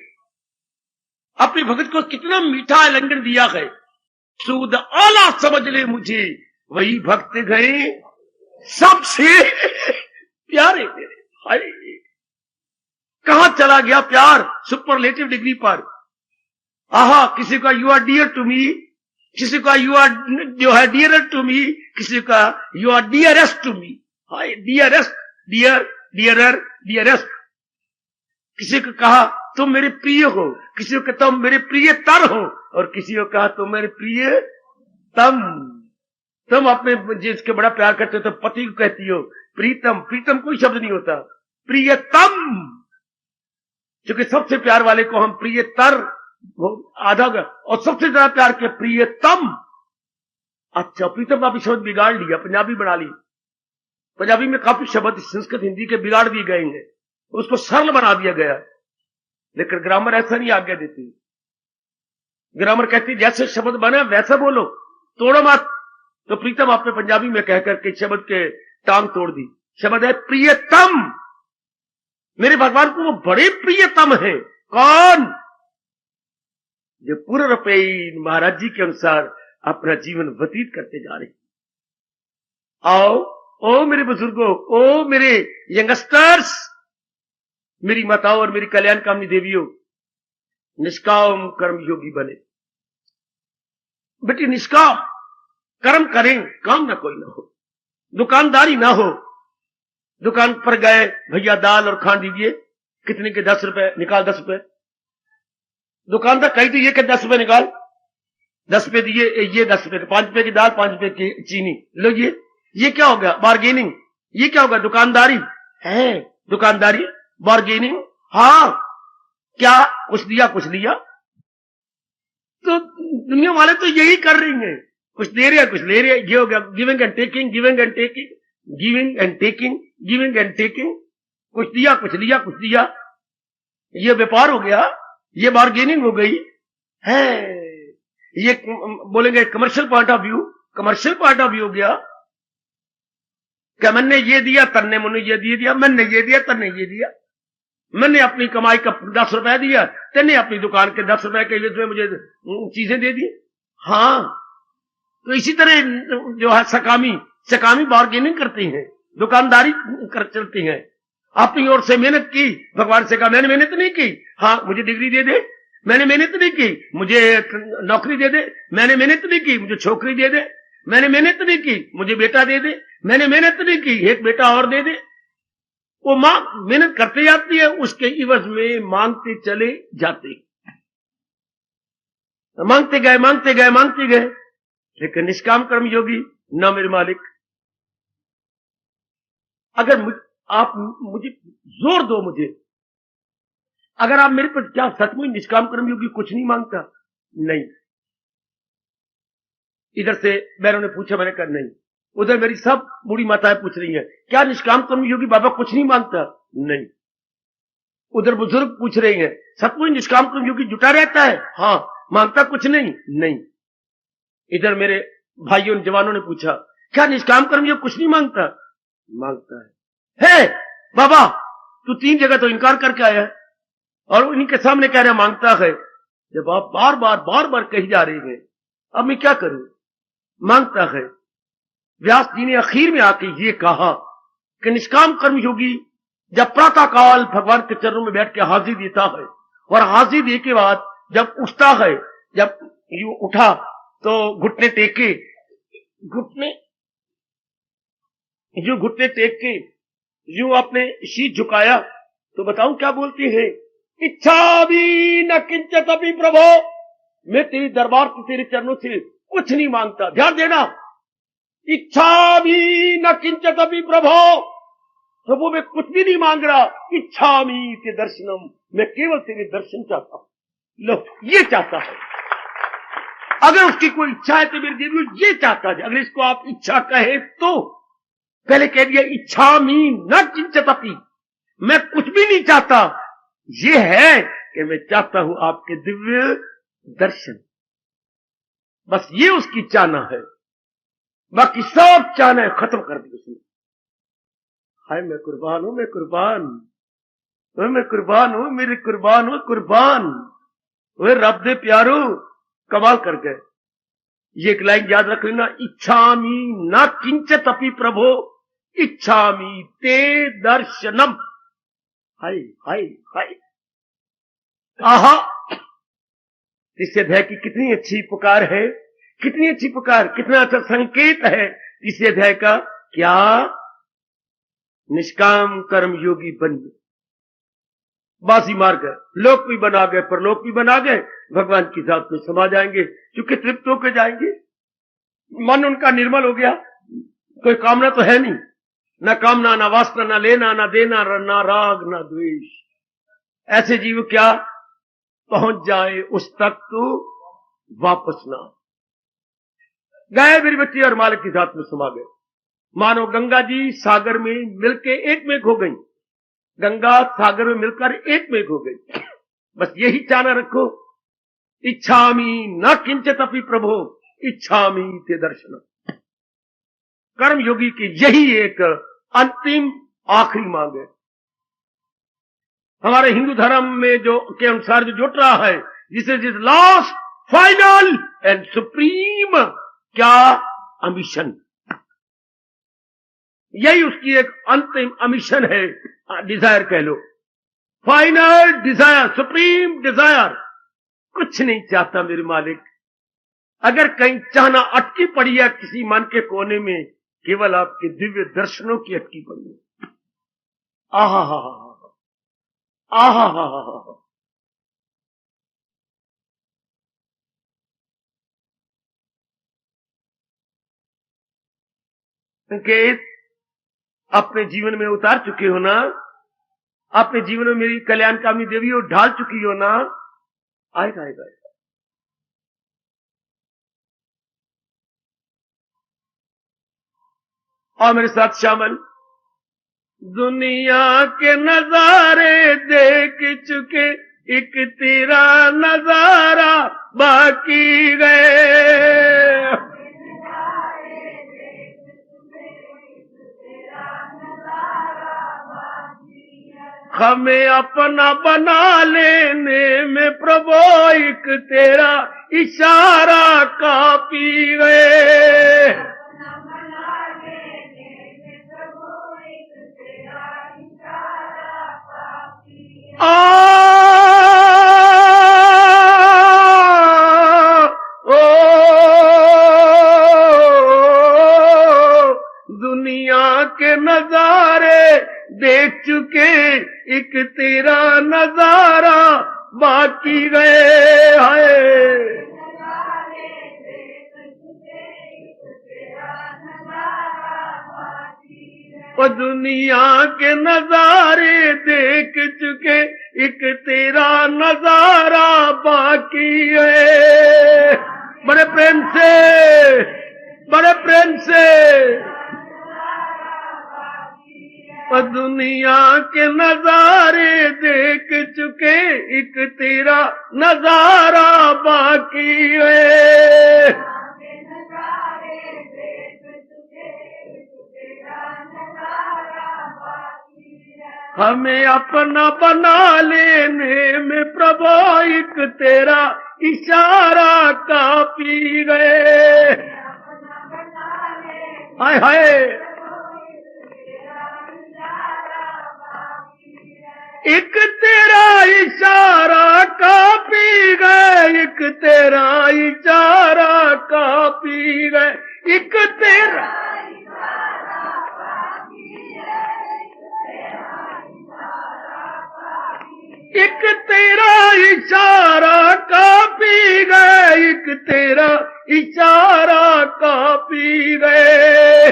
अपने भगत को कितना मीठा आलिंगन दिया है। सूद आला समझ ले मुझे, वही भक्त गए सबसे प्यारे मेरे। हाय, कहां चला गया प्यार सुपरलेटिव डिग्री पर। आहा, किसी का you are dear to me, किसी का यू आर जो है डियर टू मी, किसी का you are dearest to me. Hi, dearest, dear, dearer, dearest. किसी को कहा तुम मेरे प्रिय हो, किसी को तुम मेरे प्रिय तर हो, और किसी को कहा तुम मेरे प्रिय तम। तुम अपने जिसके बड़ा प्यार करते हो तो पति को कहती हो प्रीतम। प्रीतम कोई शब्द नहीं होता, प्रियतम। क्योंकि सबसे प्यार वाले को हम प्रियतर आधा, और सबसे ज्यादा प्यार के प्रियतम। अच्छा, प्रीतम का भी शब्द बिगाड़ लिया, पंजाबी बना ली। पंजाबी में काफी शब्द संस्कृत हिंदी के बिगाड़ दिए गए हैं, उसको सरल बना दिया गया। लेकिन ग्रामर ऐसा नहीं आज्ञा देती। ग्रामर कहती जैसे शब्द बने वैसा बोलो, तोड़ो मत। तो प्रीतम आपने पंजाबी में कहकर के शब्द के टांग तोड़ दी। शब्द है प्रियतम। मेरे भगवान को वो बड़े प्रियतम है। कौन? जो पूर्ण रूपे महाराज जी के अनुसार अपना जीवन व्यतीत करते जा रहे। आओ ओ मेरे बुजुर्गों, ओ मेरे यंगस्टर्स, मेरी माताओं और मेरी कल्याण कामनी देवियों, निष्काम कर्म योगी बने। बेटी निष्काम कर्म करें, काम ना कोई ना हो, दुकानदारी ना हो। दुकान पर गए, भैया दाल और खांड दीजिए, कितने के? 10 रुपए। निकाल 10 रुपए। दुकानदार कही तो ये कि 10 रुपए निकाल। 10 रुपए दिए, ये 10 रुपए, 5 रुपए की दाल, 5 रुपए की चीनी लो। ये क्या हो गया? बार्गेनिंग। ये क्या होगा? दुकानदारी है। दुकानदारी, बार्गेनिंग। हाँ, क्या कुछ दिया कुछ लिया। तो दुनिया वाले तो यही कर रही हैं, कुछ दे रहे हैं कुछ ले रहे हैं। ये हो गया giving and taking, giving and taking, giving and taking, giving and taking. कुछ दिया कुछ लिया, कुछ दिया। ये व्यापार हो गया, ये बार्गेनिंग हो गई है। ये बोलेंगे commercial point of view, commercial point of view हो गया। क्या मैंने ये दिया, तन्ने मुन्ने ये दिया, मैंने ये दिया, तन्ने ये दिया। मैंने अपनी कमाई का 10 रुपए दिया, तेने अपनी दुकान के 10 रुपए के इसमें मुझे चीजें दे दी। हाँ, तो इसी तरह जो है सकामी बार्गेनिंग करती हैं, दुकानदारी कर चलती हैं। अपनी ओर से मेहनत की, भगवान से कहा मैंने मेहनत नहीं की, हाँ मुझे डिग्री दे दे। मैंने मेहनत नहीं की, मुझे नौकरी दे दे। मैंने मेहनत नहीं की, मुझे छोकरी दे दे। मैंने मेहनत नहीं की, मुझे बेटा दे दे। मैंने मेहनत नहीं की, एक बेटा और दे दे। वो मां मेहनत करते जाती है, उसके इवज में मांगते चले जाते, मांगते गए मांगते गए मांगते गए। लेकिन निष्काम कर्म योगी, ना मेरे मालिक, अगर आप मुझे जोर दो, मुझे अगर आप मेरे पर, क्या सचमुच निष्काम कर्म योगी कुछ नहीं मांगता? नहीं। इधर से बैरों ने पूछा, मैंने कहा नहीं। उधर मेरी सब बूढ़ी माताएं पूछ रही हैं, क्या निष्काम कर्म योगी बाबा कुछ नहीं मांगता? नहीं। उधर बुजुर्ग पूछ रहे हैं, सचमुच निष्काम कर्म योगी जुटा रहता है? हाँ। मांगता कुछ नहीं? नहीं। इधर मेरे भाइयों जवानों ने पूछा, क्या निष्काम कर्म योगी कुछ नहीं मांगता? मांगता है बाबा, तू 3 जगह तो इनकार करके आया है और उन्हीं के सामने कह रहा मांगता है। जब आप बार बार कही जा रही हैं, अब मैं क्या करूं? मांगता है। व्यास जी ने आखिर में आके ये कहा कि निष्काम कर्म योगी जब प्रातः काल भगवान के चरणों में बैठ के हाजिर देता है, और हाजिर दे के बाद जब उठता है, जब यूं उठा तो घुटने टेके, घुटने टेक के यूं आपने शीश झुकाया, तो बताऊं क्या बोलती है? इच्छा भी न किंचित अभी प्रभो, मैं तेरे दरबार से, तेरे चरणों से कुछ नहीं मांगता। ध्यान देना, इच्छा भी न किंचित अभी प्रभो, प्रभु मैं कुछ भी नहीं मांग रहा, इच्छामि ते दर्शनम, मैं केवल तेरे दर्शन चाहता हूं। लो, ये चाहता है। अगर उसकी कोई इच्छा है तो मेरे देवी ये चाहता है। अगर इसको आप इच्छा कहे तो पहले कह दिया इच्छामि न किंचिदपि, मैं कुछ भी नहीं चाहता, ये है कि मैं चाहता हूं आपके दिव्य दर्शन। बस ये उसकी चाहना है, बाकी सब चाहना खत्म कर दी उसने। हाय मैं कुर्बान हूं, मैं कुर्बान, मैं कुर्बान हूं, मेरे कुर्बान हो, कुर्बान। वे रब दे प्यारो कमाल कर गए। ये एक लाइन याद रख लेना, इच्छामि न किंचिदपि प्रभो, इच्छामि ते दर्शनम। हाय हाय हाय, आहा, इस अध्याय की कितनी अच्छी पुकार है, कितनी अच्छी पुकार, कितना अच्छा संकेत है इस अध्याय का। क्या निष्काम कर्म योगी बन गए, बासी मार गए, लोक भी बना गए, परलोक भी बना गए, भगवान की जात में समा जाएंगे, क्योंकि तृप्त होकर जाएंगे। मन उनका निर्मल हो गया, कोई कामना तो है नहीं, न कामना, न वासना, न लेना, न देना, न राग, न द्वेष। ऐसे जीव क्या पहुंच जाए उस तक तो वापस ना। गए मेरी बच्ची और मालिक की जात में समा गए, मानो गंगा जी सागर में मिलके एक में हो गई, गंगा सागर में मिलकर एक में हो गई। बस यही चाहना रखो, इच्छामि न किंचिदपि प्रभो, इच्छामि ते दर्शनम। कर्म योगी की यही एक अंतिम आखिरी मांग है। हमारे हिंदू धर्म में जो के अनुसार जो जुट रहा है, जिसे जिस लास्ट फाइनल एंड सुप्रीम क्या अमिशन, यही उसकी एक अंतिम अमिशन है, डिजायर कह लो, फाइनल डिजायर, सुप्रीम डिजायर। कुछ नहीं चाहता मेरे मालिक। अगर कहीं चाहना अटकी पड़ी है किसी मन के कोने में, केवल आपके दिव्य दर्शनों की अटकी पड़ी है। आहा हा हा हा, आहा हा हा हा। संकेत अपने जीवन में उतार चुके हो ना, अपने जीवन में मेरी कल्याणकामी देवी हो ढाल चुकी हो ना, आएगा आएगा। और मेरे साथ शामिल, दुनिया के नजारे देख चुके, एक तेरा नजारा बाकी गए। हमें अपना बना लेने में प्रभु एक तेरा इशारा काफी गए। दुनिया के नजारे देख चुके, एक तेरा नजारा बाकी गए। हाय वो दुनिया के नजारे देख चुके, एक तेरा नजारा बाकी है। बड़े प्रेम से, बड़े प्रेम से, वो दुनिया के नजारे देख चुके, एक तेरा नजारा बाकी है। हमें अपना बना लेने में प्रभु एक तेरा इशारा काफी गए। हाय हाय, एक तेरा इशारा काफी गए, एक तेरा इशारा काफी गए, एक तेरा एक तेरा इशारा काफी गए, एक तेरा इशारा काफी गए।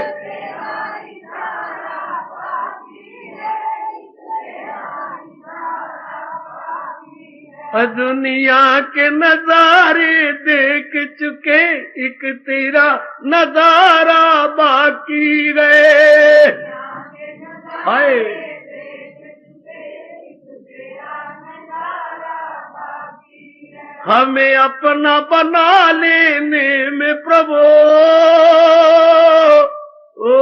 दुनिया के नजारे देख चुके, एक तेरा नजारा बाकी रहे। हाय हमें अपना बना लेने में प्रभु ओ,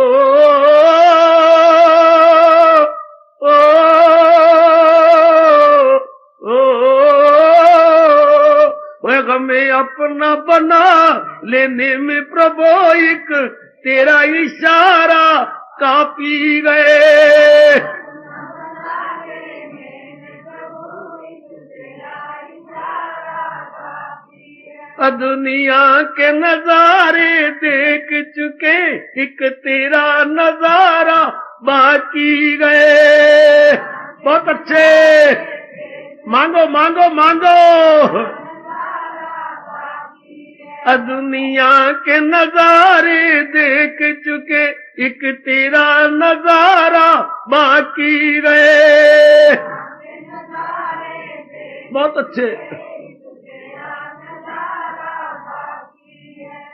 ओ, हमें अपना बना लेने में प्रभु एक तेरा इशारा काफी गए। दुनिया के नजारे देख चुके, एक तेरा नजारा बाकी गए। बहुत अच्छे, मांगो मांगो मांगो। दुनिया के नजारे देख चुके, एक तेरा नजारा बाकी रहे। बहुत अच्छे।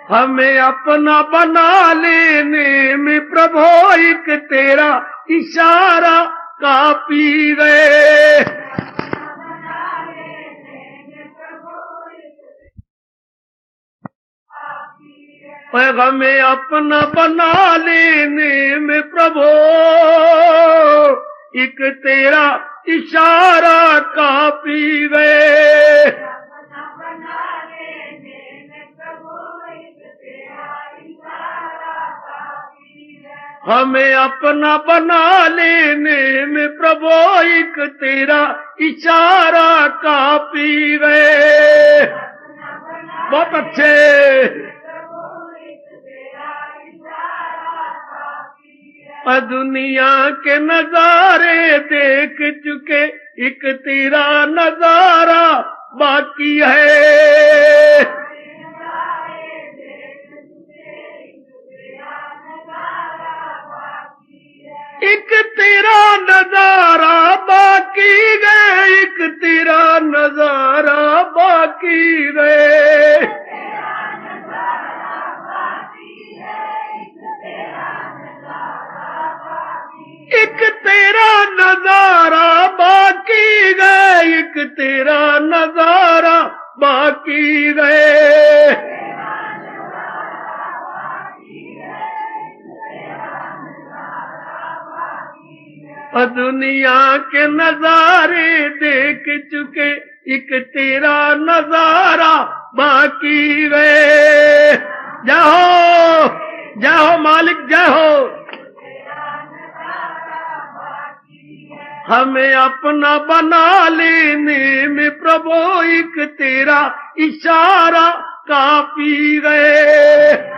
हमें अपना बना लेने में प्रभु एक तेरा इशारा काफी गए। हमें अपना बना लेने में प्रभु एक तेरा इशारा काफी गए। हमें अपना बना लेने में प्रभु एक तेरा इशारा काफी गए। बहुत अच्छे। दुनिया के नजारे देख चुके, एक तेरा नजारा बाकी है। एक तेरा नजारा बाकी गए, एक तेरा नजारा बाकी गए। एक तेरा नजारा बाकी गए, एक तेरा नजारा बाकी गए। दुनिया के नजारे देख चुके, एक तेरा नजारा बाकी गए। जाओ जाओ मालिक जाओ। हमें अपना बना लेने में प्रभु एक तेरा इशारा काफी गए।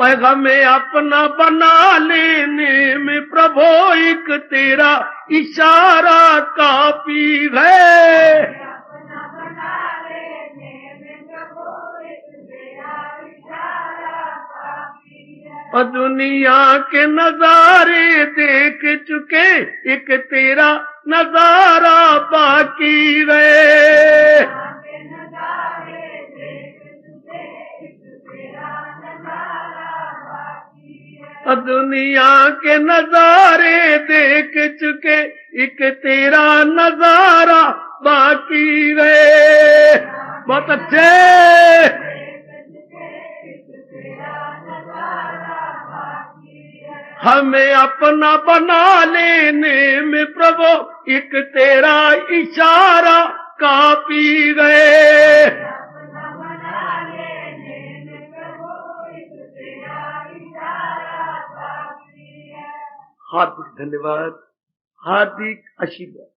हमें अपना बना लेने में प्रभु एक तेरा इशारा काफी है। दुनिया के नजारे देख चुके, एक तेरा नजारा बाकी रहे। दुनिया के नजारे देख चुके, एक तेरा नजारा बाकी रहे। बहुत अच्छे। हमें अपना बना लेने में प्रभु एक तेरा इशारा काफी गए। हार्दिक धन्यवाद, हार्दिक आशीर्वाद।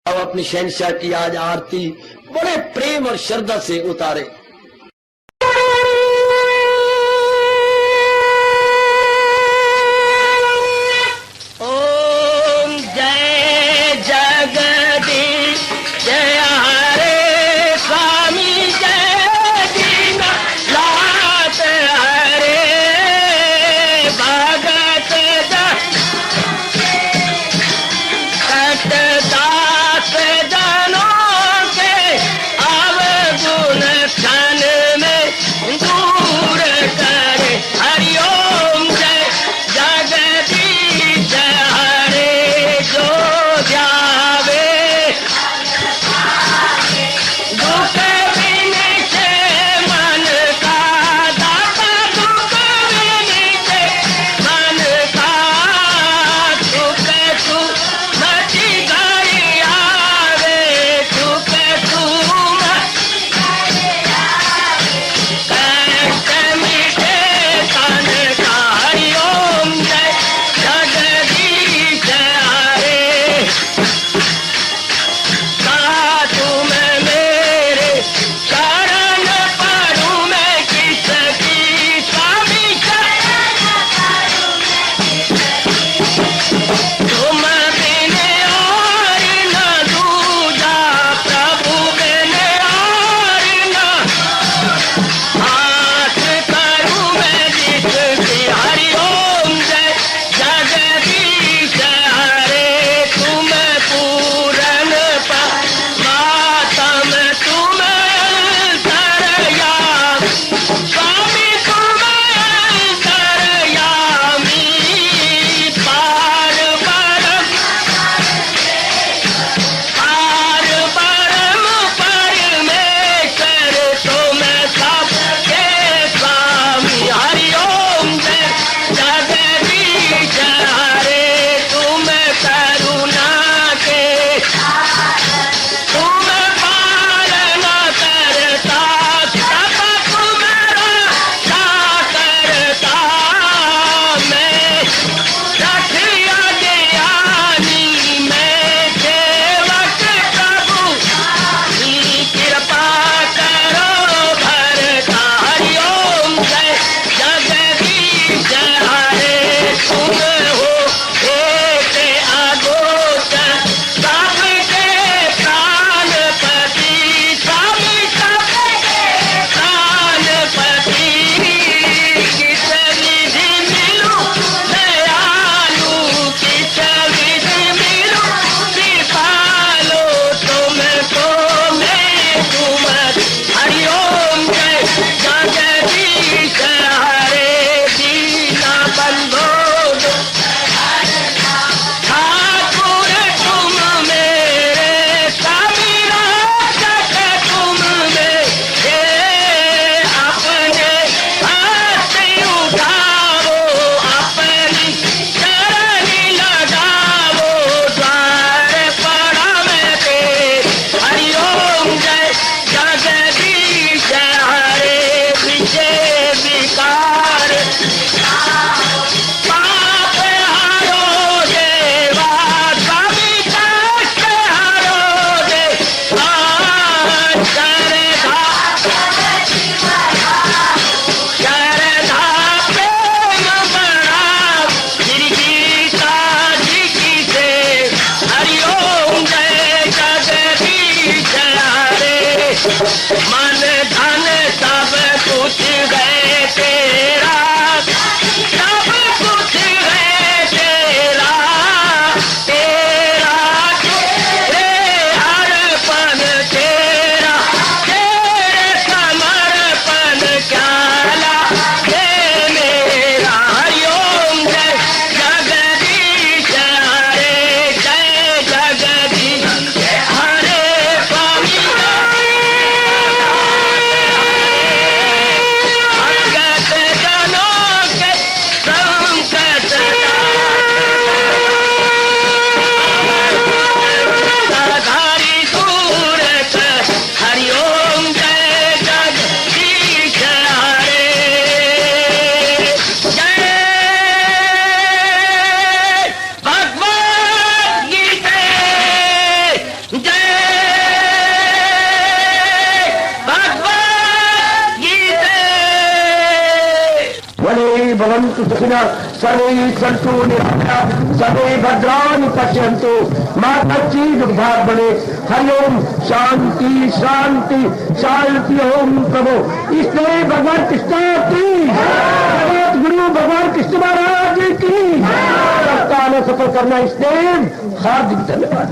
अब अपनी शहंशाह की आज आरती बड़े प्रेम और श्रद्धा से उतारे। ओम जय जगदीश जय हरे स्वामी जय दीना लात हरे भगत सुखिनः सर्वे सन्तु निरामयाः सर्वे भद्राणि पश्यन्तु मा कश्चित् दुर्भाग् भवेत्। हरि ओम शांति शांति शांति। ओम प्रभु इसलिए भगवान कृष्ण की जगत गुरु भगवान कृष्ण महाराज की सप्ताह में सफल करना इसलिए हार्दिक धन्यवाद।